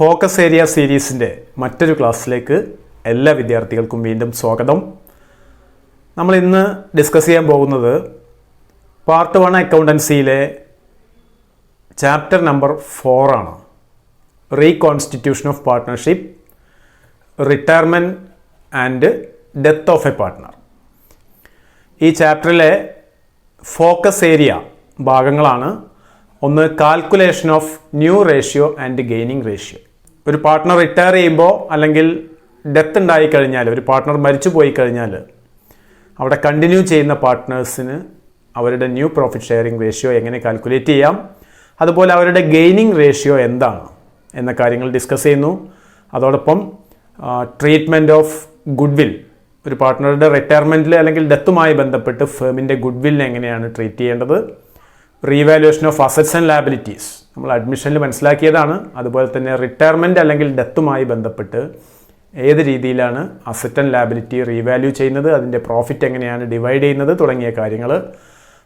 Focus area സീരീസിൻ്റെ മറ്റൊരു ക്ലാസ്സിലേക്ക് എല്ലാ വിദ്യാർത്ഥികൾക്കും വീണ്ടും സ്വാഗതം. നമ്മൾ ഇന്ന് ഡിസ്കസ് ചെയ്യാൻ പോകുന്നത് പാർട്ട് 1 അക്കൗണ്ടൻസിയിലെ ചാപ്റ്റർ നമ്പർ 4 ആണ്. Reconstitution of partnership, retirement and death of a partner. ഈ ചാപ്റ്ററിലെ ഫോക്കസ് ഏരിയ ഭാഗങ്ങളാണ്. ഒന്ന്, calculation of new ratio and gaining ratio. ഒരു പാർട്ട്ണർ റിട്ടയർ ചെയ്യുമ്പോൾ അല്ലെങ്കിൽ ഡെത്ത് ഉണ്ടായിക്കഴിഞ്ഞാൽ, ഒരു പാർട്ട്ണർ മരിച്ചു പോയി കഴിഞ്ഞാൽ അവിടെ കണ്ടിന്യൂ ചെയ്യുന്ന പാർട്ട്നേഴ്സിന് അവരുടെ ന്യൂ പ്രോഫിറ്റ് ഷെയറിംഗ് റേഷ്യോ എങ്ങനെ കാൽക്കുലേറ്റ് ചെയ്യാം, അതുപോലെ അവരുടെ ഗെയിനിങ് റേഷ്യോ എന്താണ് എന്ന കാര്യങ്ങൾ ഡിസ്കസ് ചെയ്യുന്നു. അതോടൊപ്പം ട്രീറ്റ്മെൻറ്റ് ഓഫ് ഗുഡ് വിൽ, ഒരു പാർട്ട്ണറുടെ റിട്ടയർമെൻറ്റിൽ അല്ലെങ്കിൽ ഡെത്തുമായി ബന്ധപ്പെട്ട് ഫേമിൻ്റെ ഗുഡ് വില്ലിനെ എങ്ങനെയാണ് ട്രീറ്റ് ചെയ്യേണ്ടത്, revaluation of assets and liabilities നമ്മൾ അഡ്മിഷനിൽ മനസ്സിലാക്കിയതാണ്. അതുപോലെ തന്നെ റിട്ടയർമെൻറ്റ് അല്ലെങ്കിൽ ഡെത്തുമായി ബന്ധപ്പെട്ട് ഏത് രീതിയിലാണ് അസറ്റ് ആൻഡ് ലയബിലിറ്റി റീവാല്യൂ ചെയ്യുന്നത്, അതിൻ്റെ പ്രോഫിറ്റ് എങ്ങനെയാണ് ഡിവൈഡ് ചെയ്യുന്നത് തുടങ്ങിയ കാര്യങ്ങൾ.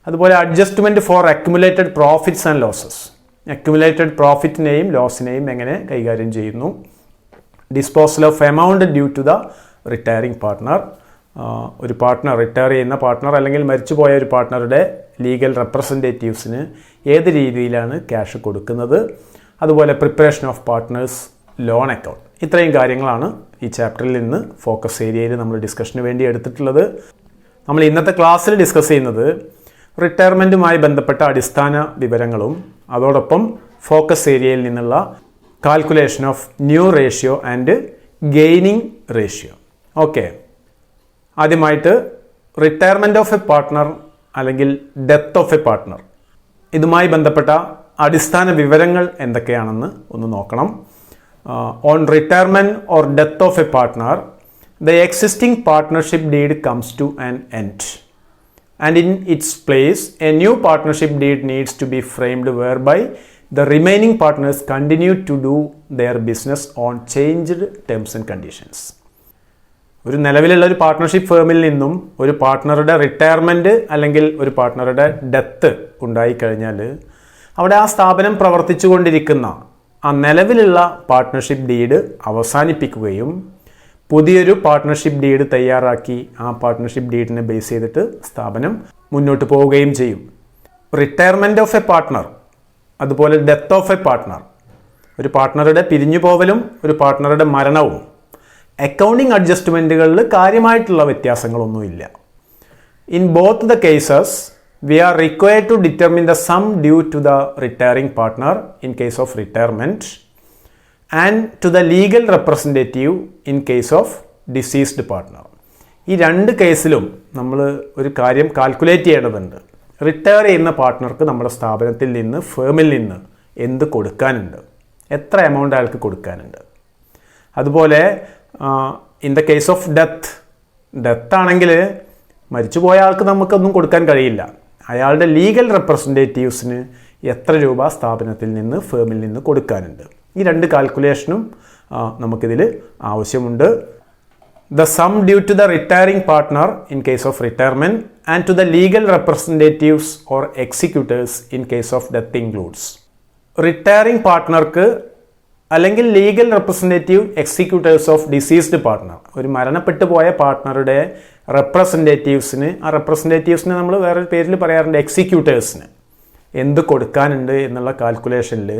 അതുപോലെ adjustment for accumulated profits and losses, accumulated പ്രോഫിറ്റിനെയും ലോസിനെയും എങ്ങനെ കൈകാര്യം ചെയ്യുന്നു. Disposal of amount due to the retiring partner, ഒരു പാർട്ട്ണർ റിട്ടയർ ചെയ്യുന്ന പാർട്ട്ണർ അല്ലെങ്കിൽ മരിച്ചുപോയ ഒരു പാർട്ട്ണറുടെ ലീഗൽ റെപ്രസെൻറ്റേറ്റീവ്സിന് ഏത് രീതിയിലാണ് ക്യാഷ് കൊടുക്കുന്നത്. അതുപോലെ preparation of partners loan account. ഇത്രയും കാര്യങ്ങളാണ് ഈ ചാപ്റ്ററിൽ നിന്ന് ഫോക്കസ് ഏരിയയിൽ നമ്മൾ ഡിസ്കഷന് വേണ്ടി എടുത്തിട്ടുള്ളത്. നമ്മൾ ഇന്നത്തെ ക്ലാസ്സിൽ ഡിസ്കസ് ചെയ്യുന്നത് റിട്ടയർമെൻറ്റുമായി ബന്ധപ്പെട്ട അടിസ്ഥാന വിവരങ്ങളും അതോടൊപ്പം ഫോക്കസ് ഏരിയയിൽ നിന്നുള്ള calculation of new ratio and gaining ratio. Okay, ആദ്യമായിട്ട് റിട്ടയർമെൻറ്റ് ഓഫ് എ പാർട്ട്ണർ അല്ലെങ്കിൽ ഡെത്ത് ഓഫ് എ പാർട്ട്ണർ, ഇതുമായി ബന്ധപ്പെട്ട അടിസ്ഥാന വിവരങ്ങൾ എന്തൊക്കെയാണെന്ന് ഒന്ന് നോക്കണം. On retirement or death of a partner, the existing partnership deed comes to an end and in its place a new partnership deed needs to be framed whereby the remaining partners continue to do their business on changed terms and conditions. ഒരു നിലവിലുള്ള ഒരു partnership ഫേമിൽ നിന്നും ഒരു പാർട്ട്ണറുടെ retirement അല്ലെങ്കിൽ ഒരു പാർട്ട്ണറുടെ death ഉണ്ടായിക്കഴിഞ്ഞാൽ അവിടെ ആ സ്ഥാപനം പ്രവർത്തിച്ചു കൊണ്ടിരിക്കുന്ന ആ നിലവിലുള്ള പാർട്ട്ണർഷിപ്പ് ഡീഡ് അവസാനിപ്പിക്കുകയും പുതിയൊരു പാർട്ട്ണർഷിപ്പ് ഡീഡ് തയ്യാറാക്കി ആ പാർട്ട്ണർഷിപ്പ് ഡീഡിനെ ബേസ് ചെയ്തിട്ട് സ്ഥാപനം മുന്നോട്ട് പോവുകയും ചെയ്യും. റിട്ടയർമെൻറ്റ് ഓഫ് എ പാർട്ട്ണർ, അതുപോലെ ഡെത്ത് ഓഫ് എ പാർട്ട്ണർ, ഒരു പാർട്ട്ണറുടെ പിരിഞ്ഞു പോവലും ഒരു പാർട്ട്ണറുടെ മരണവും അക്കൗണ്ടിങ് അഡ്ജസ്റ്റ്മെൻറ്റുകളിൽ കാര്യമായിട്ടുള്ള വ്യത്യാസങ്ങളൊന്നുമില്ല. In both the cases we are required to determine the sum due to the retiring partner in case of retirement and to the legal representative in case of deceased partner. ഈ രണ്ട് കേസിലും നമ്മൾ ഒരു കാര്യം calculate ചെയ്യേണ്ടതുണ്ട്. Retire ചെയ്യുന്ന പാർട്ട്ണർക്ക് നമ്മുടെ സ്ഥാപനത്തിൽ നിന്ന്, ഫേമിൽ നിന്ന് എന്ത് കൊടുക്കാനുണ്ട്, എത്ര എമൗണ്ട് അയാൾക്ക് കൊടുക്കാനുണ്ട്. അതുപോലെ in the case of death ആണെങ്കിൽ മരിച്ചുപോയ ആൾക്ക് നമുക്കൊന്നും കൊടുക്കാൻ കഴിയില്ല. അയാളുടെ ലീഗൽ റെപ്രസെൻറ്റേറ്റീവ്സിന് എത്ര രൂപ സ്ഥാപനത്തിൽ നിന്ന്, ഫേമിൽ നിന്ന് കൊടുക്കാനുണ്ട്. ഈ രണ്ട് കാൽക്കുലേഷനും നമുക്കിതിൽ ആവശ്യമുണ്ട്. The sum due to the retiring partner in case of retirement and to the legal representatives or executors in case of death includes. Retiring പാർട്ട്ണർക്ക് അല്ലെങ്കിൽ legal representative executors of deceased partner, ഒരു മരണപ്പെട്ടു പോയ പാർട്ട്ണറുടെ റെപ്രസെൻറ്റേറ്റീവ്സിന്, ആ റെപ്രസെൻറ്റേറ്റീവ്സിന് നമ്മൾ വേറൊരു പേരിൽ പറയാറുണ്ട് എക്സിക്യൂട്ടേഴ്സിന്, എന്ത് കൊടുക്കാനുണ്ട് എന്നുള്ള കാൽക്കുലേഷനിൽ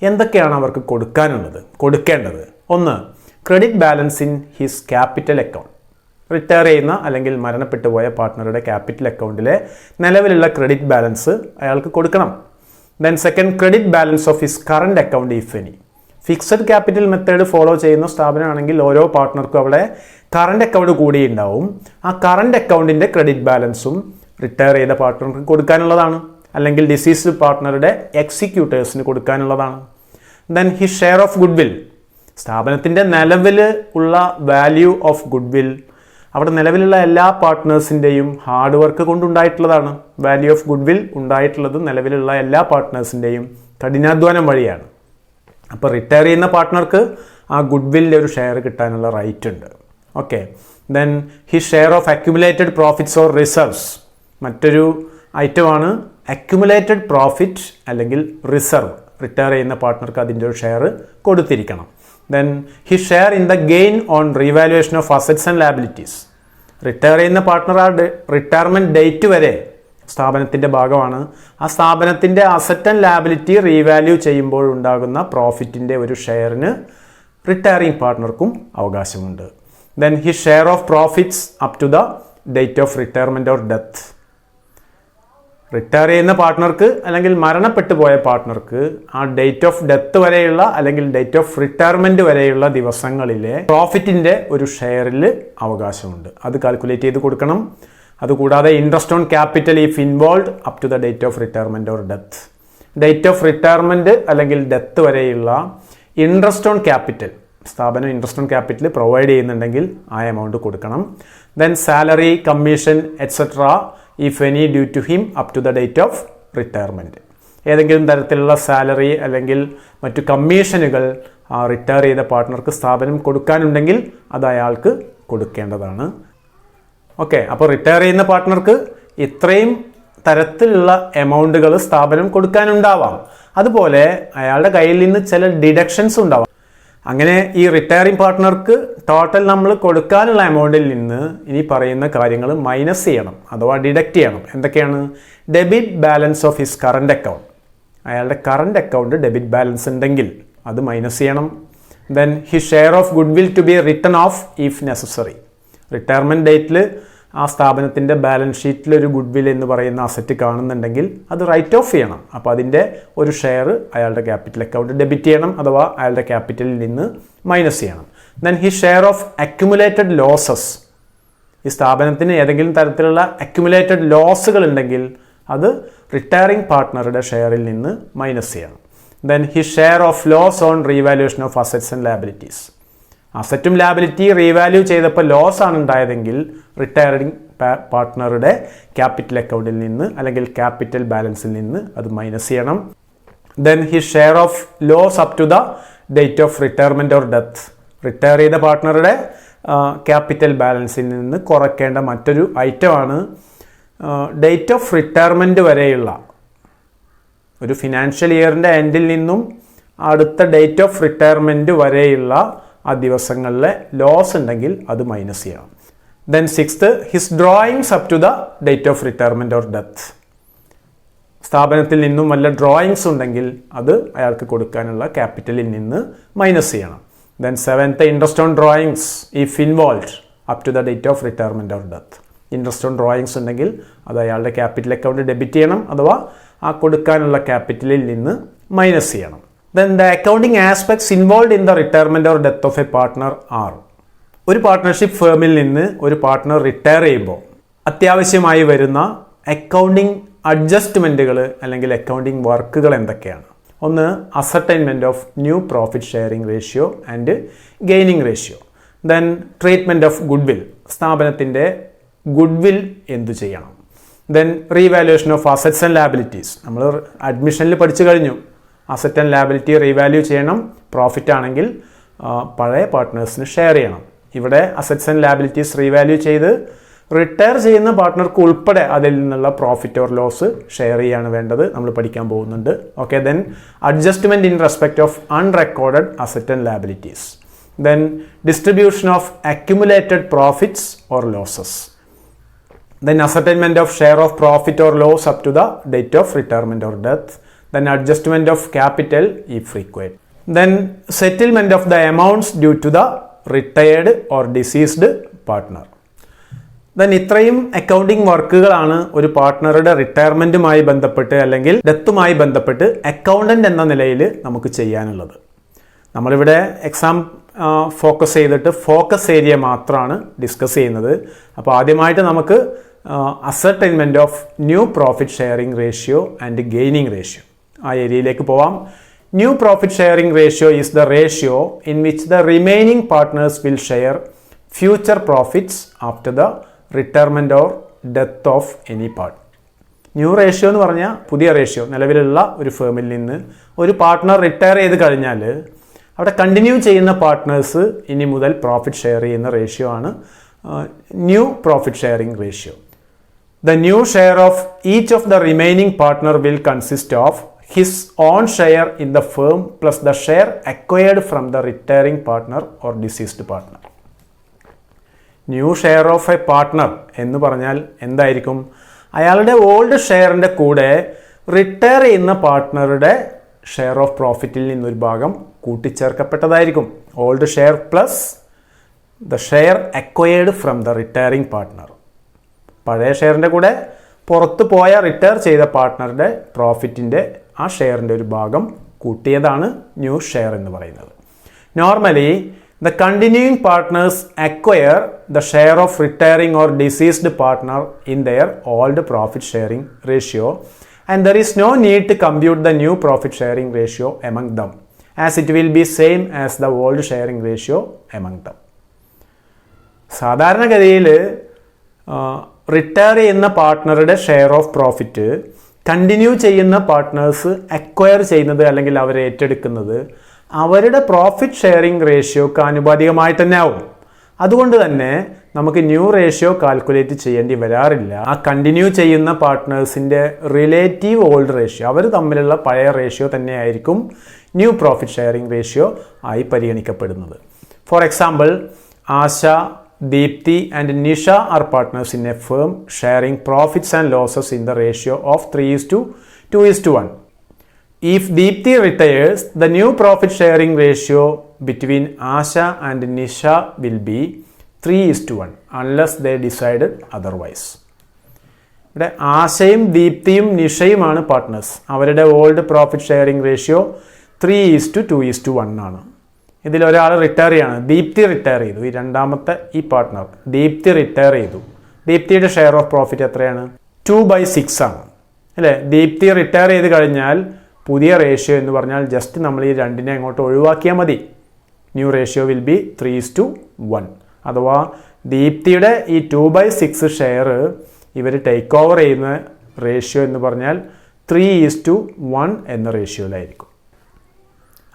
എന്തൊക്കെയാണ് അവർക്ക് കൊടുക്കേണ്ടത്. ഒന്ന്, credit balance in his capital account. Retire ചെയ്യുന്ന അല്ലെങ്കിൽ മരണപ്പെട്ടു പോയ പാർട്ട്ണറുടെ ക്യാപിറ്റൽ അക്കൗണ്ടിലെ നിലവിലുള്ള ക്രെഡിറ്റ് ബാലൻസ് അയാൾക്ക് കൊടുക്കണം. Then second, credit balance of his current account if any. Fixed capital method follow ചെയ്യുന്ന സ്ഥാപനമാണെങ്കിൽ ഓരോ പാർട്ട്ണർക്കും അവിടെ കറണ്ട് അക്കൗണ്ട് കൂടി ഉണ്ടാവും. ആ കറണ്ട് അക്കൗണ്ടിൻ്റെ ക്രെഡിറ്റ് ബാലൻസും റിട്ടയർ ചെയ്ത പാർട്ട്ണർക്ക് കൊടുക്കാനുള്ളതാണ്, അല്ലെങ്കിൽ ഡിസീസ്ഡ് പാർട്ട്ണറുടെ എക്സിക്യൂട്ടേഴ്സിന് കൊടുക്കാനുള്ളതാണ്. Then his share of goodwill, സ്ഥാപനത്തിൻ്റെ നിലവിൽ ഉള്ള വാല്യൂ ഓഫ് ഗുഡ് വിൽ അവിടെ നിലവിലുള്ള എല്ലാ പാർട്ട്നേഴ്സിൻ്റെയും ഹാർഡ് വർക്ക് കൊണ്ടുണ്ടായിട്ടുള്ളതാണ്. വാല്യൂ ഓഫ് ഗുഡ് വിൽ ഉണ്ടായിട്ടുള്ളത് നിലവിലുള്ള എല്ലാ പാർട്ട്നേഴ്സിൻ്റെയും കഠിനാധ്വാനം വഴിയാണ്. അപ്പോൾ റിട്ടയർ ചെയ്യുന്ന പാർട്ട്ണർക്ക് ആ ഗുഡ് വില്ലിൻ്റെ ഒരു ഷെയർ കിട്ടാനുള്ള റൈറ്റ് ഉണ്ട്. Okay, then his share of accumulated profits or reserves, മറ്റൊരു ഐറ്റമാണ് അക്യുമുലേറ്റഡ് പ്രോഫിറ്റ് അല്ലെങ്കിൽ റിസർവ്. റിട്ടയർ ചെയ്യുന്ന പാർട്ട്ണർക്ക് അതിൻ്റെ ഒരു ഷെയർ കൊടുത്തിരിക്കണം. Then his share in the gain on revaluation of assets and liabilities. Retire ചെയ്യുന്ന പാർട്ട്ണർ ആ റിട്ടയർമെൻറ്റ് ഡേറ്റ് വരെ സ്ഥാപനത്തിൻ്റെ ഭാഗമാണ്. ആ സ്ഥാപനത്തിൻ്റെ അസറ്റ് ആൻഡ് ലാബിലിറ്റി റീവാല്യൂ ചെയ്യുമ്പോൾ ഉണ്ടാകുന്ന പ്രോഫിറ്റിൻ്റെ ഒരു ഷെയറിന് റിട്ടയറിംഗ് പാർട്ട്ണർക്കും അവകാശമുണ്ട്. Then his share of profits up to the date of retirement or death. Retire ചെയ്യുന്ന പാർട്ട്ണർക്ക് അല്ലെങ്കിൽ മരണപ്പെട്ടു പോയ പാർട്ട്ണർക്ക് ആ ഡേറ്റ് ഓഫ് ഡെത്ത് വരെയുള്ള അല്ലെങ്കിൽ ഡേറ്റ് ഓഫ് റിട്ടയർമെൻറ്റ് വരെയുള്ള ദിവസങ്ങളിലെ പ്രോഫിറ്റിൻ്റെ ഒരു ഷെയറിൽ അവകാശമുണ്ട്. അത് കാൽക്കുലേറ്റ് ചെയ്ത് കൊടുക്കണം. അതുകൂടാതെ interest on capital if involve up to the date of retirement or death. Date of retirement അല്ലെങ്കിൽ ഡെത്ത് വരെയുള്ള ഇൻട്രസ്റ്റ് ഓൺ ക്യാപിറ്റൽ, സ്ഥാപനം ഇൻട്രസ്റ്റ് ഓൺ ക്യാപിറ്റൽ പ്രൊവൈഡ് ചെയ്യുന്നുണ്ടെങ്കിൽ ആ എമൗണ്ട് കൊടുക്കണം. Then salary, commission etcetera if any due to him up to the date of retirement. ഏതെങ്കിലും തരത്തിലുള്ള salary അല്ലെങ്കിൽ മറ്റു കമ്മീഷനുകൾ റിട്ടയർ ചെയ്ത പാർട്ട്ണർക്ക് സ്ഥാപനം കൊടുക്കാനുണ്ടെങ്കിൽ അത് അയാൾക്ക് കൊടുക്കേണ്ടതാണ്. ഓക്കെ, അപ്പോൾ റിട്ടയർ ചെയ്യുന്ന പാർട്ട്ണർക്ക് ഇത്രയും തരത്തിലുള്ള എമൗണ്ടുകൾ സ്ഥാപനം കൊടുക്കാനുണ്ടാവാം. അതുപോലെ അയാളുടെ കയ്യിൽ നിന്ന് ചില ഡിഡക്ഷൻസ് ഉണ്ടാവാം. അങ്ങനെ ഈ റിട്ടയറിംഗ് പാർട്ട്ണർക്ക് ടോട്ടൽ നമ്മൾ കൊടുക്കാനുള്ള എമൗണ്ടിൽ നിന്ന് ഇനി പറയുന്ന കാര്യങ്ങൾ മൈനസ് ചെയ്യണം അഥവാ ഡിഡക്റ്റ് ചെയ്യണം. എന്തൊക്കെയാണ്? Debit balance of his current account. അയാളുടെ കറണ്ട് അക്കൗണ്ട് ഡെബിറ്റ് ബാലൻസ് ഉണ്ടെങ്കിൽ അത് മൈനസ് ചെയ്യണം. Then his share of goodwill to be written off if necessary. Retirement ഡേറ്റിൽ ആ സ്ഥാപനത്തിൻ്റെ ബാലൻസ് ഷീറ്റിൽ ഒരു ഗുഡ് വിൽ എന്ന് പറയുന്ന അസറ്റ് കാണുന്നുണ്ടെങ്കിൽ അത് റൈറ്റ് ഓഫ് ചെയ്യണം. അപ്പോൾ അതിൻ്റെ ഒരു ഷെയർ അയാളുടെ ക്യാപിറ്റൽ അക്കൗണ്ട് ഡെബിറ്റ് ചെയ്യണം അഥവാ അയാളുടെ ക്യാപിറ്റലിൽ നിന്ന് മൈനസ് ചെയ്യണം. Then his share of accumulated losses. ഈ സ്ഥാപനത്തിന് ഏതെങ്കിലും തരത്തിലുള്ള അക്യുമുലേറ്റഡ് ലോസുകൾ ഉണ്ടെങ്കിൽ അത് റിട്ടയറിംഗ് പാർട്ട്ണറുടെ ഷെയറിൽ നിന്ന് മൈനസ് ചെയ്യണം. Then his share of loss on revaluation of assets and liabilities. അസറ്റും ലാബിലിറ്റി റീവാല്യൂ ചെയ്തപ്പോൾ ലോസ് ആണ് ഉണ്ടായതെങ്കിൽ റിട്ടയറിംഗ് പാർട്ട്ണറുടെ ക്യാപിറ്റൽ അക്കൗണ്ടിൽ നിന്ന് അല്ലെങ്കിൽ ക്യാപിറ്റൽ ബാലൻസിൽ നിന്ന് അത് മൈനസ് ചെയ്യണം. Then his share of loss up to the date of retirement or death. Retire ചെയ്ത പാർട്ട്ണറുടെ ക്യാപിറ്റൽ ബാലൻസിൽ നിന്ന് കുറയ്ക്കേണ്ട മറ്റൊരു ഐറ്റമാണ് ഡേറ്റ് ഓഫ് റിട്ടയർമെൻറ്റ് വരെയുള്ള ഒരു ഫിനാൻഷ്യൽ ഇയറിൻ്റെ എൻഡിൽ നിന്നും അടുത്ത ഡേറ്റ് ഓഫ് റിട്ടയർമെൻറ്റ് വരെയുള്ള ആ ദിവസങ്ങളിലെ ലോസ് ഉണ്ടെങ്കിൽ അത് മൈനസ് ചെയ്യണം. Then sixth, his drawings up to the date of retirement or death. സ്ഥാപനത്തിൽ നിന്നും വല്ല ഡ്രോയിങ്സ് ഉണ്ടെങ്കിൽ അത് അയാൾക്ക് കൊടുക്കാനുള്ള ക്യാപിറ്റലിൽ നിന്ന് മൈനസ് ചെയ്യണം. Then seventh, interest on drawings if involve up to the date of retirement or death. Interest on drawings ഉണ്ടെങ്കിൽ അത് അയാളുടെ ക്യാപിറ്റൽ അക്കൗണ്ട് ഡെബിറ്റ് ചെയ്യണം അഥവാ ആ കൊടുക്കാനുള്ള ക്യാപിറ്റലിൽ നിന്ന് മൈനസ് ചെയ്യണം. Then the accounting aspects involved in the retirement or death of a partner are: ഒരു പാർട്ട്ണർഷിപ്പ് ഫേമിൽ നിന്ന് ഒരു പാർട്ട്ണർ റിട്ടയർ ചെയ്യുമ്പോൾ അത്യാവശ്യമായി വരുന്ന അക്കൗണ്ടിങ് അഡ്ജസ്റ്റ്മെൻറ്റുകൾ അല്ലെങ്കിൽ അക്കൗണ്ടിങ് വർക്കുകൾ എന്തൊക്കെയാണ്? ഒന്ന്, ascertainment of new profit sharing ratio and gaining ratio. Then treatment of goodwill. സ്ഥാപനത്തിൻ്റെ ഗുഡ് വിൽ എന്തു ചെയ്യണം? Then revaluation of assets and liabilities. നമ്മൾ അഡ്മിഷനിൽ പഠിച്ചു കഴിഞ്ഞു, അസറ്റ് ആൻഡ് ലാബിലിറ്റി റീവാല്യൂ ചെയ്യണം. പ്രോഫിറ്റ് ആണെങ്കിൽ പഴയ പാർട്ട്നേഴ്സിന് ഷെയർ ചെയ്യണം. ഇവിടെ അസറ്റ്സ് ആൻഡ് ലാബിലിറ്റീസ് റീവാല്യൂ ചെയ്ത് റിട്ടയർ ചെയ്യുന്ന പാർട്ട്ണർക്ക് ഉൾപ്പെടെ അതിൽ നിന്നുള്ള പ്രോഫിറ്റ് ഓർ ലോസ് ഷെയർ ചെയ്യാണ് വേണ്ടത്. നമ്മൾ പഠിക്കാൻ പോകുന്നുണ്ട്. Okay, then adjustment in respect of unrecorded asset and liabilities. Then distribution of accumulated profits or losses. Then ascertainment of share of profit or loss up to the date of retirement or death. Then adjustment of capital if required. Then settlement of the amounts due to the retired or deceased partner. Then ഇത്രയും accounting വർക്കുകളാണ് ഒരു പാർട്ട്ണറുടെ റിട്ടയർമെൻറ്റുമായി ബന്ധപ്പെട്ട് അല്ലെങ്കിൽ ഡെത്തുമായി ബന്ധപ്പെട്ട് accountant എന്ന നിലയിൽ നമുക്ക് ചെയ്യാനുള്ളത്. നമ്മളിവിടെ എക്സാം ഫോക്കസ് ചെയ്തിട്ട് ഫോക്കസ് ഏരിയ മാത്രമാണ് ഡിസ്കസ് ചെയ്യുന്നത്. അപ്പോൾ ആദ്യമായിട്ട് നമുക്ക് ascertainment of new profit sharing ratio and gaining ratio ആ ഏരിയയിലേക്ക് പോവാം. New profit sharing ratio is the ratio in which the remaining partners will share future profits after the retirement or death of any part. New ratio എന്ന് പറഞ്ഞാൽ പുതിയ ratio. നിലവിലുള്ള ഒരു ഫേമിൽ നിന്ന് ഒരു പാർട്ട്ണർ റിട്ടയർ ചെയ്ത് കഴിഞ്ഞാൽ അവിടെ കണ്ടിന്യൂ ചെയ്യുന്ന പാർട്ട്നേഴ്സ് ഇനി മുതൽ പ്രോഫിറ്റ് ഷെയർ ചെയ്യുന്ന റേഷ്യോ ആണ് new profit sharing ratio. The new share of each of the remaining partner will consist of his own share in the firm plus the share acquired from the retiring partner or deceased partner. New share of a partner എന്ന് പറഞ്ഞാൽ എന്തായിരിക്കും? അയാളുടെ old ഷെയറിൻ്റെ കൂടെ retire ചെയ്യുന്ന പാർട്ട്ണറുടെ share of പ്രോഫിറ്റിൽ നിന്നൊരു ഭാഗം കൂട്ടിച്ചേർക്കപ്പെട്ടതായിരിക്കും. Old share plus the share acquired from the retiring partner. പഴയ ഷെയറിൻ്റെ കൂടെ പുറത്തു പോയ റിട്ടയർ ചെയ്ത പാർട്ട്ണറുടെ പ്രോഫിറ്റിൻ്റെ ആ ഷെയറിൻ്റെ ഒരു ഭാഗം കൂട്ടിയതാണ് ന്യൂ ഷെയർ എന്ന് പറയുന്നത്. Normally the continuing partners acquire the share of retiring or deceased partner in their old profit sharing ratio and there is no need to compute the new profit sharing ratio among them as it will be same as the old sharing ratio among them. സാധാരണഗതിയിൽ retire ചെയ്യുന്ന പാർട്ട്ണറുടെ share of profit continue ചെയ്യുന്ന partners acquire ചെയ്യുന്നത് അല്ലെങ്കിൽ അവർ ഏറ്റെടുക്കുന്നത് അവരുടെ profit sharing റേഷ്യോക്ക് ആനുപാതികമായി തന്നെ ആവും. അതുകൊണ്ട് തന്നെ നമുക്ക് ന്യൂ റേഷ്യോ കാൽക്കുലേറ്റ് ചെയ്യേണ്ടി വരാറില്ല. ആ കണ്ടിന്യൂ ചെയ്യുന്ന പാർട്ട്നേഴ്സിൻ്റെ റിലേറ്റീവ് ഓൾഡ് റേഷ്യോ, അവർ തമ്മിലുള്ള പഴയ റേഷ്യോ തന്നെയായിരിക്കും ന്യൂ പ്രോഫിറ്റ് ഷെയറിംഗ് റേഷ്യോ ആയി പരിഗണിക്കപ്പെടുന്നത്. For example, Asha, Deepthi and Nisha are partners in a firm sharing profits and losses in the ratio of 3:2:1. If Deepthi retires, the new profit sharing ratio between Asha and Nisha will be 3:1 unless they decided otherwise. ഇവിടെ ആശയും ദീപ്തിയും നിഷയുമാണ് partners. അവരുടെ old profit sharing ratio 3:2:1 ആണ്. ഇതിലൊരാൾ retire ചെയ്യാണ്. Deepthi retire ചെയ്തു. ഈ രണ്ടാമത്തെ ഈ partner Deepthi retire ചെയ്തു. ദീപ്തിയുടെ share of profit എത്രയാണ്? 2/6 ആണ് അല്ലേ? ദീപ്തി റിട്ടയർ ചെയ്ത് കഴിഞ്ഞാൽ പുതിയ റേഷ്യോ എന്ന് പറഞ്ഞാൽ ജസ്റ്റ് നമ്മൾ ഈ രണ്ടിനെ അങ്ങോട്ട് ഒഴിവാക്കിയാൽ മതി. New ratio will B 3:1. അഥവാ ദീപ്തിയുടെ ഈ 2/6 ഷെയർ ഇവർ ടേക്ക് ഓവർ ചെയ്യുന്ന റേഷ്യോ എന്ന് പറഞ്ഞാൽ 3:1 എന്ന റേഷ്യോയിലായിരിക്കും.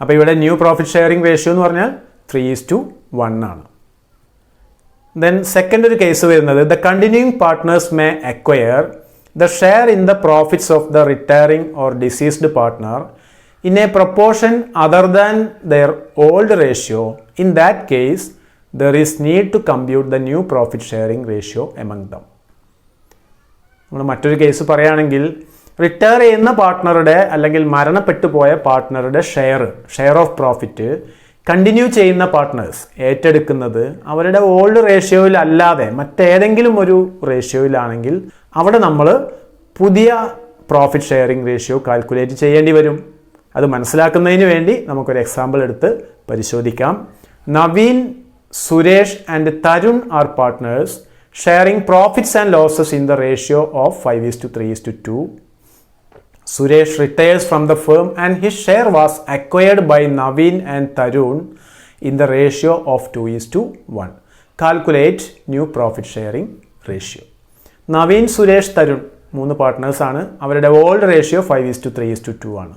അപ്പോൾ ഇവിടെ ന്യൂ പ്രോഫിറ്റ് ഷെയറിംഗ് റേഷ്യോ എന്ന് പറഞ്ഞാൽ 3:1 ആണ്. ദെൻ സെക്കൻഡ് ഒരു കേസ് വരുന്നത്, the continuing partners may acquire the share in the profits of the retiring or deceased partner in a proportion other than their old ratio. In that case there is need to compute the new profit sharing ratio among them. നമ്മൾ മറ്റൊരു case പറയുകയാണെങ്കിൽ, retire ചെയ്യുന്ന പാർട്ട്ണറുടെ അല്ലെങ്കിൽ മരണപ്പെട്ടു പോയ പാർട്ട്ണറുടെ share of profit continue ചെയ്യുന്ന partners ഏറ്റെടുക്കുന്നത് അവരുടെ ഓൾഡ് റേഷ്യോയിൽ അല്ലാതെ മറ്റേതെങ്കിലും ഒരു റേഷ്യോയിലാണെങ്കിൽ അവിടെ നമ്മൾ പുതിയ പ്രോഫിറ്റ് ഷെയറിംഗ് റേഷ്യോ കാൽക്കുലേറ്റ് ചെയ്യേണ്ടി വരും. അത് മനസ്സിലാക്കുന്നതിന് വേണ്ടി നമുക്കൊരു എക്സാമ്പിൾ എടുത്ത് പരിശോധിക്കാം. Naveen, Suresh and Tarun are partners sharing profits and losses in the ratio of 5:3:2. Suresh retires from the firm and his share was acquired by Naveen and Tarun in the ratio of 2:1. Calculate new profit sharing ratio. Naveen, Suresh, Tarun 3 partners ആണ്. അവരുടെ old ratio 5:3:2 ആണ്.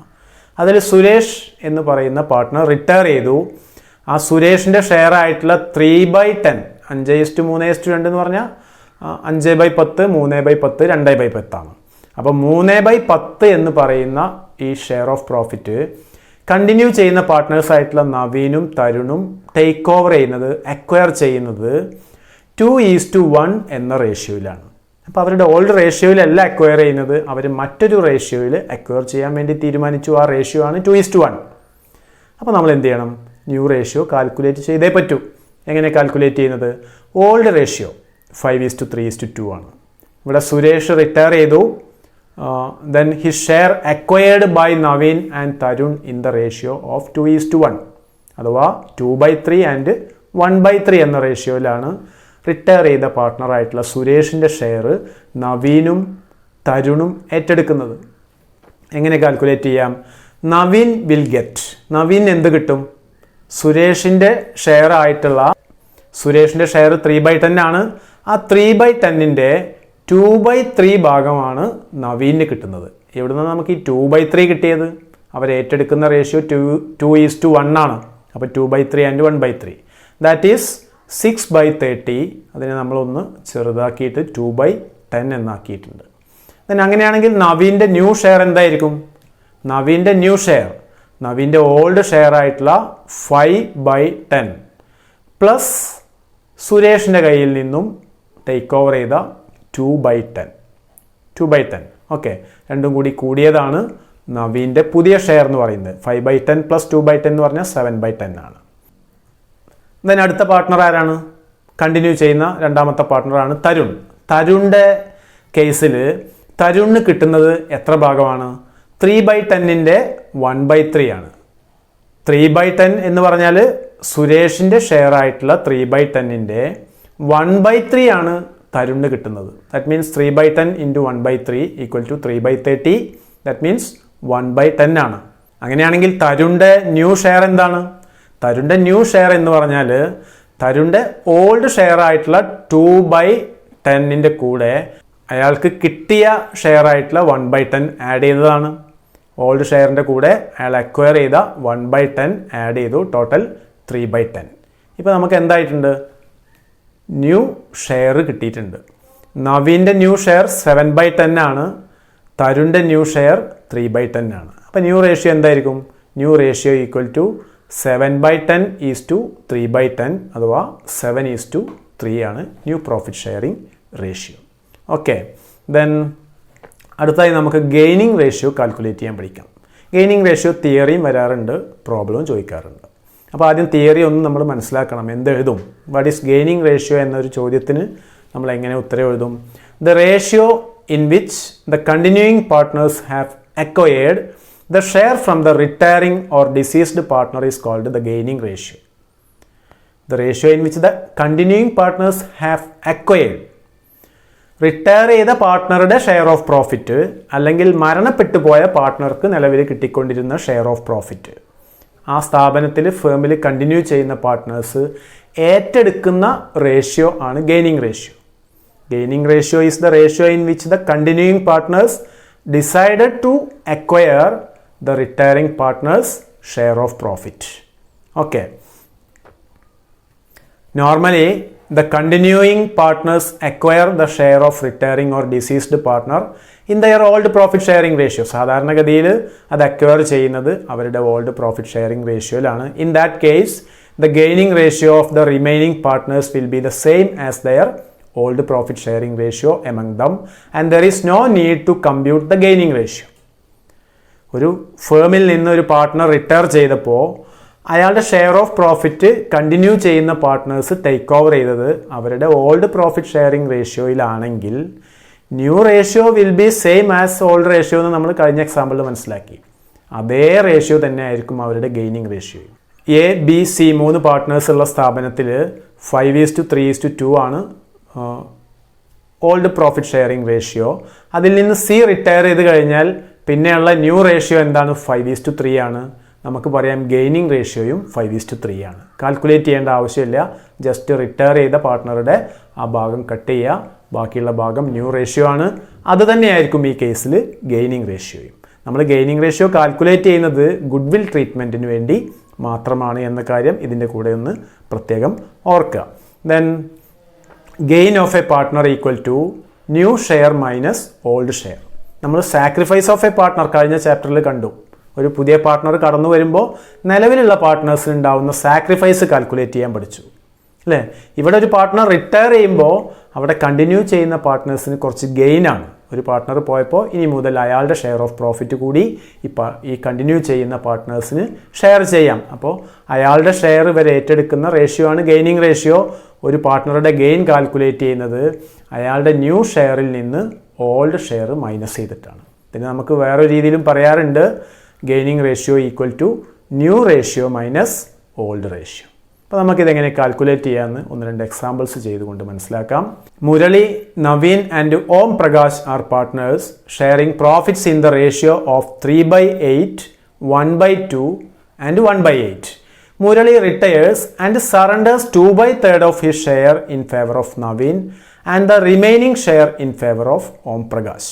അതിൽ സുരേഷ് എന്ന് പറയുന്ന partner retire ചെയ്തു. ആ സുരേഷിൻ്റെ share ആയിട്ടുള്ള 3/10, 5:3:2 എന്ന് പറഞ്ഞാൽ 5/10, 3/10, 2/10 ആണ്. അപ്പോൾ 3/10 എന്ന് പറയുന്ന ഈ ഷെയർ ഓഫ് പ്രോഫിറ്റ് കണ്ടിന്യൂ ചെയ്യുന്ന പാർട്ട്നേഴ്സ് ആയിട്ടുള്ള നവീനും തരുണും ടേക്ക് ഓവർ ചെയ്യുന്നത്, അക്വയർ ചെയ്യുന്നത് 2:1 എന്ന റേഷ്യോയിലാണ്. അപ്പോൾ അവരുടെ ഓൾഡ് റേഷ്യോയിലല്ല അക്വയർ ചെയ്യുന്നത്, അവർ മറ്റൊരു റേഷ്യോയിൽ അക്വയർ ചെയ്യാൻ വേണ്ടി തീരുമാനിച്ചു. ആ റേഷ്യോ ആണ് 2:1. അപ്പോൾ നമ്മൾ എന്ത് ചെയ്യണം? ന്യൂ റേഷ്യോ കാൽക്കുലേറ്റ് ചെയ്തേ പറ്റൂ. എങ്ങനെ കാൽക്കുലേറ്റ് ചെയ്യുന്നത്? ഓൾഡ് റേഷ്യോ 5:3:2 ആണ്. ഇവിടെ സുരേഷ് റിട്ടയർ ചെയ്തു. Then his share acquired by Naveen and Tarun in the ratio of 2:1. അഥവാ 2/3 ആൻഡ് 1/3 എന്ന റേഷ്യോയിലാണ് റിട്ടയർ ചെയ്ത പാർട്ട്ണർ ആയിട്ടുള്ള സുരേഷിൻ്റെ ഷെയർ നവീനും തരുണും ഏറ്റെടുക്കുന്നത്. എങ്ങനെ കാൽക്കുലേറ്റ് ചെയ്യാം? നവീൻ വിൽ ഗെറ്റ്, നവീൻ എന്ത് കിട്ടും? സുരേഷിൻ്റെ ഷെയർ ആയിട്ടുള്ള സുരേഷിൻ്റെ ഷെയർ 3/10 ആണ്. ആ 3/10ൻ്റെ 2/3 ഭാഗമാണ് നവീന് കിട്ടുന്നത്. എവിടെ നിന്നാണ് നമുക്ക് ഈ 2/3 കിട്ടിയത്? അവർ ഏറ്റെടുക്കുന്ന റേഷ്യോ 2:1 ആണ്. അപ്പോൾ 2/3 ആൻഡ് 1/3 ദാറ്റ് ഈസ് 6/30. അതിനെ നമ്മളൊന്ന് ചെറുതാക്കിയിട്ട് 2/10 എന്നാക്കിയിട്ടുണ്ട്. ദെൻ അങ്ങനെയാണെങ്കിൽ നവീൻ്റെ ന്യൂ ഷെയർ എന്തായിരിക്കും? നവീൻ്റെ ന്യൂ ഷെയർ, നവീൻ്റെ ഓൾഡ് ഷെയർ ആയിട്ടുള്ള 5/10 പ്ലസ് സുരേഷിൻ്റെ കയ്യിൽ നിന്നും ടേക്ക് ഓവർ ചെയ്ത 2/10. ഓക്കെ, രണ്ടും കൂടി കൂടിയതാണ് നവീൻ്റെ പുതിയ ഷെയർ എന്ന് പറയുന്നത്. 5/10 പ്ലസ് 2/10 എന്ന് പറഞ്ഞാൽ 7/10 ആണ്. ദെൻ അടുത്ത പാർട്ട്ണർ ആരാണ്? കണ്ടിന്യൂ ചെയ്യുന്ന രണ്ടാമത്തെ പാർട്ട്ണറാണ് തരുൺ. തരുണിൻ്റെ കേസിൽ തരുണിന് കിട്ടുന്നത് എത്ര ഭാഗമാണ്? 3/10ൻ്റെ 1/3 ആണ്. 3/10 എന്ന് പറഞ്ഞാൽ സുരേഷിൻ്റെ ഷെയർ ആയിട്ടുള്ള 3/10ൻ്റെ 1/3 ആണ് തരുണിന് കിട്ടുന്നത്. That means 3/10 into 1/3 equal to 3/30. That means 1/10 ആണ്. അങ്ങനെയാണെങ്കിൽ തരുണിൻ്റെ ന്യൂ ഷെയർ എന്താണ്? തരുണിൻ്റെ ന്യൂ ഷെയർ എന്ന് പറഞ്ഞാൽ തരുണിൻ്റെ ഓൾഡ് ഷെയർ ആയിട്ടുള്ള 2/10ൻ്റെ കൂടെ അയാൾക്ക് കിട്ടിയ ഷെയർ ആയിട്ടുള്ള 1/10 ആഡ് ചെയ്തതാണ്. ഓൾഡ് ഷെയറിൻ്റെ കൂടെ അയാൾ അക്വയർ ചെയ്ത 1/10 ആഡ് ചെയ്തു, ടോട്ടൽ 3/10. ഇപ്പോൾ നമുക്ക് എന്തായിട്ടുണ്ട്? ന്യൂ ഷെയർ കിട്ടിയിട്ടുണ്ട്. നവീൻ്റെ ന്യൂ ഷെയർ 7/10 ആണ്, തരുണിൻ്റെ ന്യൂ ഷെയർ 3/10 ആണ്. അപ്പോൾ ന്യൂ റേഷ്യോ എന്തായിരിക്കും? New ratio equal to 7/10 is to 3/10 അഥവാ 7:3 ആണ് new profit sharing ratio. Okay, then അടുത്തായി നമുക്ക് ഗെയിനിങ് റേഷ്യോ കാൽക്കുലേറ്റ് ചെയ്യാൻ പഠിക്കാം. ഗെയിനിങ് റേഷ്യോ തിയറിയും വരാറുണ്ട്, പ്രോബ്ലവും ചോദിക്കാറുണ്ട്. അപ്പോൾ ആദ്യം തിയറി ഒന്ന് നമ്മൾ മനസ്സിലാക്കണം. എന്തെഴുതും? വാട്ട് ഈസ് ഗെയിനിങ് റേഷ്യോ എന്നൊരു ചോദ്യത്തിന് നമ്മൾ എങ്ങനെ ഉത്തരം എഴുതും? The ratio in which the continuing partners have acquired the share from the retiring or deceased partner is called the gaining ratio. The ratio in which the continuing partners have acquired. Retire ചെയ്ത പാർട്ട്ണറുടെ share of profit അല്ലെങ്കിൽ മരണപ്പെട്ടു പോയ പാർട്ട്ണർക്ക് നിലവിൽ കിട്ടിക്കൊണ്ടിരുന്ന share of profit, ആ സ്ഥാപനത്തിൽ ഫേമിൽ continue ചെയ്യുന്ന partners ഏറ്റെടുക്കുന്ന റേഷ്യോ ആണ് gaining ratio. Gaining ratio is the ratio in which the continuing partners decided to acquire the retiring partner's share of profit. Okay. Normally, the continuing partners acquire the share of retiring or deceased partner in their old profit sharing ratio. സാധാരണഗതിയിൽ അത് acquire ചെയ്യുന്നത് അവരുടെ old profit sharing റേഷ്യോയിലാണ്. In that case, the gaining ratio of the remaining partners will be the same as their old profit sharing ratio among them, and there is no need to compute the gaining ratio. ഒരു ഫേമിൽ നിന്ന് ഒരു partner retire ചെയ്തപ്പോൾ അയാളുടെ share of profit continue ചെയ്യുന്ന partners take over ചെയ്തത് അവരുടെ old profit sharing റേഷ്യോയിലാണെങ്കിൽ new ratio will be same as old ratio എന്ന് നമ്മൾ കഴിഞ്ഞ എക്സാമ്പിളിൽ മനസ്സിലാക്കി. അതേ റേഷ്യോ തന്നെ ആയിരിക്കും അവരുടെ gaining ratio. A, B, C 3 partners ഉള്ള സ്ഥാപനത്തിൽ 5:3:2 ആണ് ഓൾഡ് പ്രോഫിറ്റ് ഷെയറിംഗ് റേഷ്യോ. അതിൽ നിന്ന് സി റിട്ടയർ ചെയ്ത് കഴിഞ്ഞാൽ പിന്നെയുള്ള ന്യൂ റേഷ്യോ എന്താണ്? 5:3 ആണ്. നമുക്ക് പറയാം ഗെയിനിങ് റേഷ്യോയും 5:3 ആണ്. കാൽക്കുലേറ്റ് ചെയ്യേണ്ട ആവശ്യമില്ല, ജസ്റ്റ് റിട്ടയർ ചെയ്ത പാർട്ട്ണറുടെ ആ ഭാഗം കട്ട് ചെയ്യുക, ബാക്കിയുള്ള ഭാഗം ന്യൂ റേഷ്യോ ആണ്. അത് തന്നെയായിരിക്കും ഈ കേസിൽ ഗെയിനിങ് റേഷ്യോയും. നമ്മൾ ഗെയിനിങ് റേഷ്യോ കാൽക്കുലേറ്റ് ചെയ്യുന്നത് ഗുഡ് വിൽ ട്രീറ്റ്മെൻറ്റിന് വേണ്ടി മാത്രമാണ് എന്ന കാര്യം ഇതിൻ്റെ കൂടെ ഒന്ന് പ്രത്യേകം ഓർക്കുക. Then gain of a partner equal to new share minus old share. നമ്മൾ സാക്രിഫൈസ് ഓഫ് എ പാർട്ട്ണർ കഴിഞ്ഞ ചാപ്റ്ററിൽ കണ്ടു. ഒരു പുതിയ പാർട്ട്ണർ കടന്നു വരുമ്പോൾ നിലവിലുള്ള പാർട്ട്നേഴ്സിന് ഉണ്ടാവുന്ന സാക്രിഫൈസ് കാൽക്കുലേറ്റ് ചെയ്യാൻ പഠിച്ചു അല്ലേ? ഇവിടെ ഒരു പാർട്ട്ണർ റിട്ടയർ ചെയ്യുമ്പോൾ അവിടെ കണ്ടിന്യൂ ചെയ്യുന്ന പാർട്ട്നേഴ്സിന് കുറച്ച് ഗെയിനാണ്. ഒരു പാർട്ട്ണർ പോയപ്പോൾ ഇനി മുതൽ അയാളുടെ ഷെയർ ഓഫ് പ്രോഫിറ്റ് കൂടി ഈ കണ്ടിന്യൂ ചെയ്യുന്ന പാർട്ട്നേഴ്സിന് ഷെയർ ചെയ്യാം. അപ്പോൾ അയാളുടെ ഷെയർ ഇവരെ ഏറ്റെടുക്കുന്ന റേഷ്യോ ആണ് ഗെയിനിങ് റേഷ്യോ. ഒരു പാർട്ട്ണറുടെ ഗെയിൻ കാൽക്കുലേറ്റ് ചെയ്യുന്നത് അയാളുടെ ന്യൂ ഷെയറിൽ നിന്ന് ഓൾഡ് ഷെയർ മൈനസ് ചെയ്തിട്ടാണ്. പിന്നെ നമുക്ക് വേറെ രീതിയിലും പറയാറുണ്ട്, gaining ratio equal to new ratio minus old ratio. അപ്പോൾ നമുക്കിതെങ്ങനെ കാൽക്കുലേറ്റ് ചെയ്യാമെന്ന് 1-2 എക്സാമ്പിൾസ് ചെയ്തുകൊണ്ട് മനസ്സിലാക്കാം. Murali, Naveen and Om Prakash are partners sharing profits in the ratio of 3/8, 1/2 and 1/8. Murali retires and surrenders 2/3 of his share in favor of Naveen and the remaining share in favor of Om Prakash.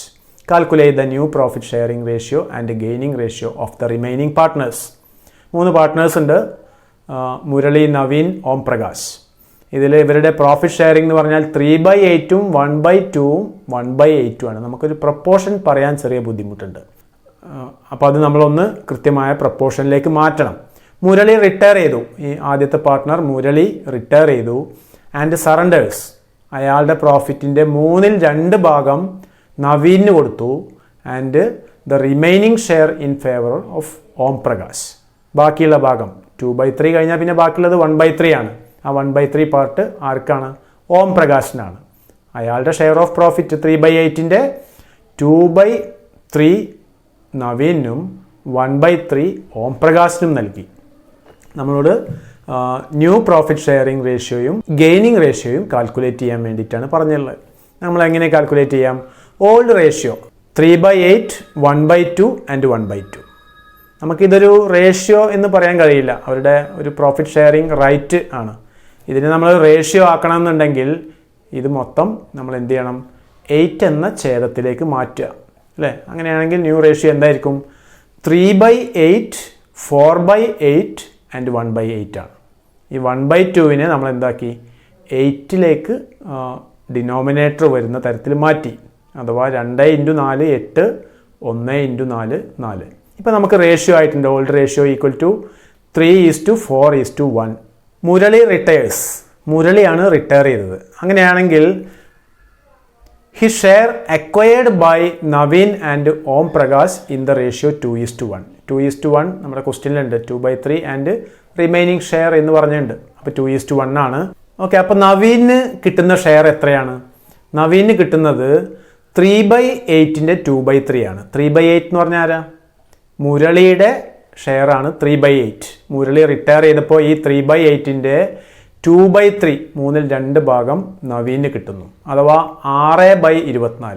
Calculate the new profit sharing ratio and gaining ratio of the remaining partners. 3 partners ഉണ്ട്, മുരളി, നവീൻ, ഓം പ്രകാശ്. ഇതിൽ ഇവരുടെ profit sharing എന്ന് പറഞ്ഞാൽ 3/8, 1/2, 1/8 ആണ്. നമുക്കൊരു proportion പറയാൻ ചെറിയ ബുദ്ധിമുട്ടുണ്ട്. അപ്പോൾ അത് നമ്മളൊന്ന് കൃത്യമായ പ്രപ്പോർഷനിലേക്ക് മാറ്റണം. മുരളി റിട്ടയർ ചെയ്തു, ഈ ആദ്യത്തെ പാർട്ട്ണർ മുരളി റിട്ടയർ ചെയ്തു. ആൻഡ് സറണ്ടേഴ്സ്, അയാളുടെ പ്രോഫിറ്റിൻ്റെ 2/3 നവീന് കൊടുത്തു. And the remaining share in favour of Om Prakash. ബാക്കിയുള്ള ഭാഗം 2/3 കഴിഞ്ഞാൽ പിന്നെ ബാക്കിയുള്ളത് 1/3 ആണ്. ആ 1/3 പാർട്ട് ആർക്കാണ്? ഓം പ്രകാശിനാണ്. അയാളുടെ ഷെയർ ഓഫ് പ്രോഫിറ്റ് 3/8ൻ്റെ 2/3 നവീനും 1/3 ഓം പ്രകാശിനും നൽകി. നമ്മളോട് ന്യൂ പ്രോഫിറ്റ് ഷെയറിംഗ് റേഷ്യോയും ഗെയിനിങ് റേഷ്യോയും കാൽക്കുലേറ്റ് ചെയ്യാൻ വേണ്ടിയിട്ടാണ് പറഞ്ഞുള്ളത്. നമ്മൾ എങ്ങനെ കാൽക്കുലേറ്റ് ചെയ്യാം? Old ratio 3/8, 1/2 and 1/2. നമുക്കിതൊരു റേഷ്യോ എന്ന് പറയാൻ കഴിയില്ല, അവരുടെ ഒരു പ്രോഫിറ്റ് ഷെയറിംഗ് റൈറ്റ് ആണ്. ഇതിനെ നമ്മൾ റേഷ്യോ ആക്കണമെന്നുണ്ടെങ്കിൽ ഇത് മൊത്തം നമ്മൾ എന്ത് ചെയ്യണം? 8 എന്ന ഛേദത്തിലേക്ക് മാറ്റുക, അല്ലേ? അങ്ങനെയാണെങ്കിൽ ന്യൂ റേഷ്യോ എന്തായിരിക്കും? 3/8, 4/8 ആൻഡ് 1/8 ആണ്. ഈ 1/2നെ നമ്മൾ എന്താക്കി? 8ലേക്ക് ഡിനോമിനേറ്റർ വരുന്ന തരത്തിൽ മാറ്റി. അഥവാ 2 × 4 8, 1 × 4 4. ഇപ്പം നമുക്ക് റേഷ്യോ ആയിട്ടുണ്ട്. Old ratio equal to 3:4:1. Murali retires, മുരളിയാണ് റിട്ടയർ ചെയ്തത്. അങ്ങനെയാണെങ്കിൽ his share acquired by Naveen and Om Prakash in the ratio 2:1. 2:1 നമ്മുടെ ക്വസ്റ്റ്യനിലുണ്ട്. 2/3 ആൻഡ് റിമൈനിങ് ഷെയർ എന്ന് പറഞ്ഞിട്ടുണ്ട്. അപ്പോൾ 2:1 ആണ്. ഓക്കെ, അപ്പോൾ നവീന് കിട്ടുന്ന ഷെയർ എത്രയാണ്? നവീന് കിട്ടുന്നത് 3/8ൻ്റെ 2/3 ആണ്. 3/8 എന്ന് പറഞ്ഞാൽ ആരാ? മുരളിയുടെ ഷെയർ ആണ് 3/8. മുരളി റിട്ടയർ ചെയ്തപ്പോൾ ഈ 3/8ൻ്റെ 2/3, 3/2 നവീന് കിട്ടുന്നു. അഥവാ 6/24. 2 × 3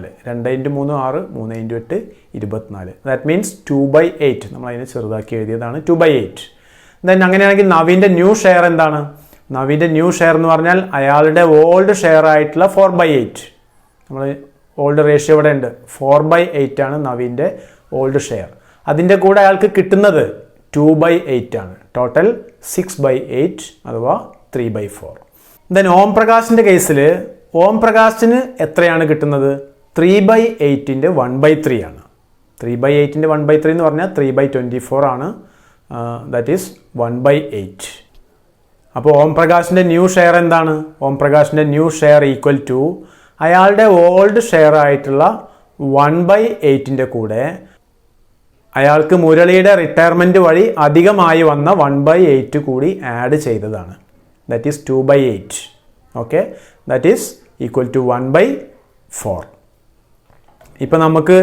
6, 3 × 8 24. That means 2/8. നമ്മൾ അതിനെ ചെറുതാക്കി എഴുതിയതാണ് 2/8. ദെൻ അങ്ങനെയാണെങ്കിൽ നവീൻ്റെ ന്യൂ ഷെയർ എന്താണ്? നവീൻ്റെ ന്യൂ ഷെയർ എന്ന് പറഞ്ഞാൽ അയാളുടെ ഓൾഡ് ഷെയർ ആയിട്ടുള്ള 4/8. നമ്മൾ ഓൾഡ് റേഷ്യോ ഇവിടെ ഉണ്ട്. 4/8 ആണ് നവീൻ്റെ ഓൾഡ് ഷെയർ. അതിൻ്റെ കൂടെ അയാൾക്ക് കിട്ടുന്നത് 2/8 ആണ്. ടോട്ടൽ 6/8 അഥവാ 3/4. ദെൻ ഓം പ്രകാശിൻ്റെ കേസിൽ ഓം പ്രകാശിന് എത്രയാണ് കിട്ടുന്നത്? 3/8ൻ്റെ 1/3 ആണ്. 3/8ൻ്റെ 1/3 എന്ന് പറഞ്ഞാൽ 3/24 ആണ്. That is 1/8. അപ്പോൾ ഓം പ്രകാശിൻ്റെ ന്യൂ ഷെയർ എന്താണ്? ഓം പ്രകാശിൻ്റെ ന്യൂ ഷെയർ ഈക്വൽ ടു അയാളുടെ ഓൾഡ് ഷെയർ ആയിട്ടുള്ള 1/8ൻ്റെ കൂടെ അയാൾക്ക് മുരളിയുടെ റിട്ടയർമെൻറ്റ് വഴി അധികമായി വന്ന 1/8 കൂടി ആഡ് ചെയ്തതാണ്. That is 2/8. Okay, that is equal to 1/4. ഇപ്പം നമുക്ക്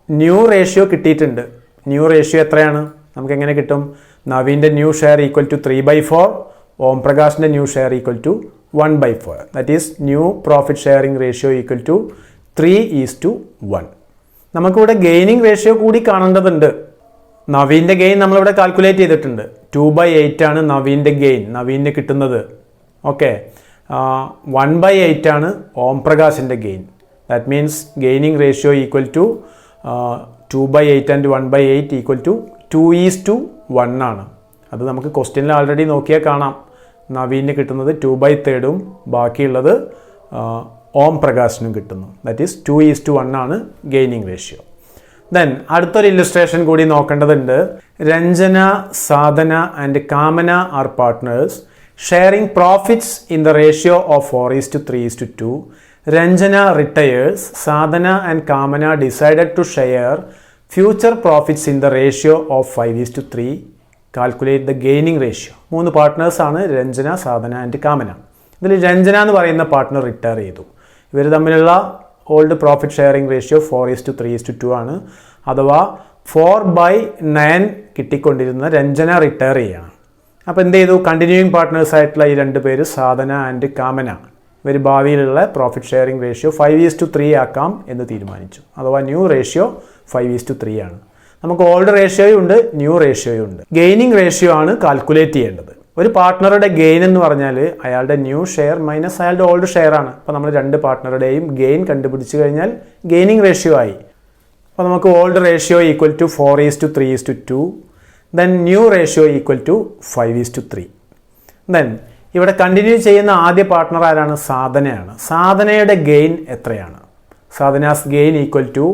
ന്യൂ റേഷ്യോ കിട്ടിയിട്ടുണ്ട്. ന്യൂ റേഷ്യോ എത്രയാണ്? നമുക്ക് എങ്ങനെ കിട്ടും? നവീൻ്റെ new share equal to 3/4, Om പ്രകാശിൻ്റെ new share equal to 1/4. That is new profit sharing ratio equal to 3:1. നമുക്കിവിടെ ഗെയിനിങ് റേഷ്യോ കൂടി കാണേണ്ടതുണ്ട്. നവീൻ്റെ ഗെയിൻ നമ്മളിവിടെ കാൽക്കുലേറ്റ് ചെയ്തിട്ടുണ്ട്. 2/8 ആണ് നവീൻ്റെ ഗെയിൻ, നവീന് കിട്ടുന്നത്. ഓക്കെ, 1/8 ആണ് ഓം പ്രകാശിൻ്റെ gain. That means gaining ratio equal to 2/8 and 1/8 equal to 2:1 ആണ്. അത് നമുക്ക് ക്വസ്റ്റ്യനിൽ ആൾറെഡി നോക്കിയാൽ കാണാം. നവീന് കിട്ടുന്നത് 2/3 ബാക്കിയുള്ളത് ഓം പ്രകാശിനും കിട്ടുന്നു. ദാറ്റ് ഈസ് 2:1 ആണ് ഗെയിനിങ് റേഷ്യോ. ദെൻ അടുത്തൊരു ഇല്ലുസ്ട്രേഷൻ കൂടി നോക്കേണ്ടതുണ്ട്. Ranjana, Sadhana and Kamana are partners sharing profits in the ratio of 4:3:2. Ranjana retires. Sadhana and Kamana decided to share future profits in the ratio of 5:3. Calculate the gaining ratio. 3 പാർട്ട്നേഴ്സാണ് രഞ്ജന, സാധന ആൻഡ് കാമന. ഇതിൽ രഞ്ജന എന്ന് പറയുന്ന partner retire ചെയ്തു. ഇവർ തമ്മിലുള്ള ഓൾഡ് പ്രോഫിറ്റ് ഷെയറിംഗ് റേഷ്യോ 4:3:2 ആണ്. അഥവാ 4/9 കിട്ടിക്കൊണ്ടിരുന്ന Ranjana retire ചെയ്യണം. അപ്പോൾ എന്ത് ചെയ്തു? കണ്ടിന്യൂയിങ് പാർട്ട്നേഴ്സ് ആയിട്ടുള്ള ഈ 2 പേര് സാധന ആൻഡ് കാമന, ഇവർ ഭാവിയിലുള്ള പ്രോഫിറ്റ് ഷെയറിംഗ് റേഷ്യോ 5:3 ആക്കാം എന്ന് തീരുമാനിച്ചു. അഥവാ ന്യൂ റേഷ്യോ 5:3 ആണ്. നമുക്ക് ഓൾഡ് റേഷ്യോയും ഉണ്ട്, ന്യൂ റേഷ്യോയും ഉണ്ട്. ഗെയിനിങ് റേഷ്യോ ആണ് കാൽക്കുലേറ്റ് ചെയ്യേണ്ടത്. ഒരു പാർട്ട്ണറുടെ ഗെയിൻ എന്ന് പറഞ്ഞാൽ അയാളുടെ ന്യൂ ഷെയർ മൈനസ് അയാളുടെ ഓൾഡ് ഷെയർ ആണ്. അപ്പോൾ നമ്മൾ 2 പാർട്ട്ണറുടെയും ഗെയിൻ കണ്ടുപിടിച്ച് കഴിഞ്ഞാൽ ഗെയിനിങ് റേഷ്യോ ആയി. അപ്പോൾ നമുക്ക് old ratio equal to 4:3:2. Then new ratio equal to 5:3. Then ഇവിടെ കണ്ടിന്യൂ ചെയ്യുന്ന ആദ്യ പാർട്ട്ണർ ആരാണ്? സാധനയാണ്. സാധനയുടെ ഗെയിൻ എത്രയാണ്? Sadhana's gain equal to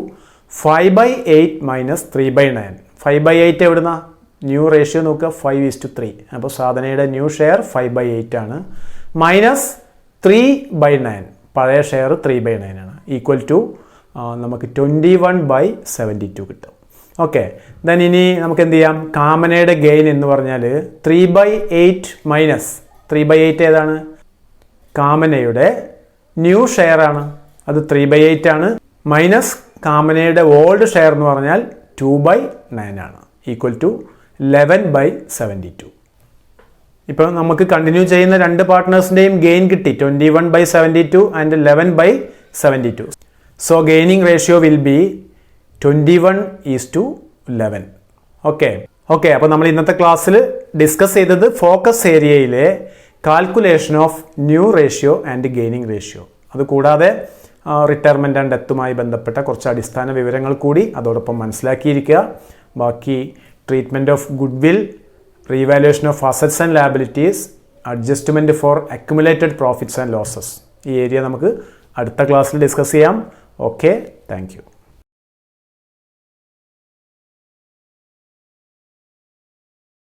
5/8 minus 3/9. 5/8 എവിടുന്ന? ന്യൂ റേഷ്യോ നോക്കുക, 5:3. അപ്പോൾ സാധനയുടെ ന്യൂ ഷെയർ 5/8 ആണ്. മൈനസ് 3/9, പഴയ ഷെയർ 3/9 ആണ്. ഈക്വൽ ടു നമുക്ക് 21/72 കിട്ടും. ഓക്കെ, ദെൻ ഇനി നമുക്ക് എന്ത് ചെയ്യാം? കാമനയുടെ ഗെയിൻ എന്ന് പറഞ്ഞാൽ 3/8 മൈനസ് 3/8 ഏതാണ്? കാമനയുടെ ന്യൂ ഷെയർ ആണ്, അത് 3/8 ആണ്. മൈനസ് കാമനയുടെ ഓൾഡ് ഷെയർ എന്ന് പറഞ്ഞാൽ 2/9 ആണ്. Equal to 11/72. ഇപ്പോൾ നമുക്ക് കണ്ടിന്യൂ ചെയ്യുന്ന രണ്ട് പാർട്ട്നേഴ്സിൻ്റെയും ഗെയിൻ കിട്ടി, 21/72 and 11/72. So gaining ratio will be 21:11. Okay, അപ്പോൾ നമ്മൾ ഇന്നത്തെ ക്ലാസ്സിൽ ഡിസ്കസ് ചെയ്തത് ഫോക്കസ് ഏരിയയിലെ calculation of new ratio and gaining ratio. അതുകൂടാതെ റിട്ടയർമെൻറ്റ് ആൻഡ് ഡെത്തുമായി ബന്ധപ്പെട്ട കുറച്ച് അടിസ്ഥാന വിവരങ്ങൾ കൂടി അതോടൊപ്പം മനസ്സിലാക്കിയിരിക്കുക. ബാക്കി treatment of goodwill, revaluation of assets and liabilities, adjustment for accumulated profits and losses, ഈ ഏരിയ നമുക്ക് അടുത്ത ക്ലാസ്സിൽ ഡിസ്കസ് ചെയ്യാം. Okay, thank U.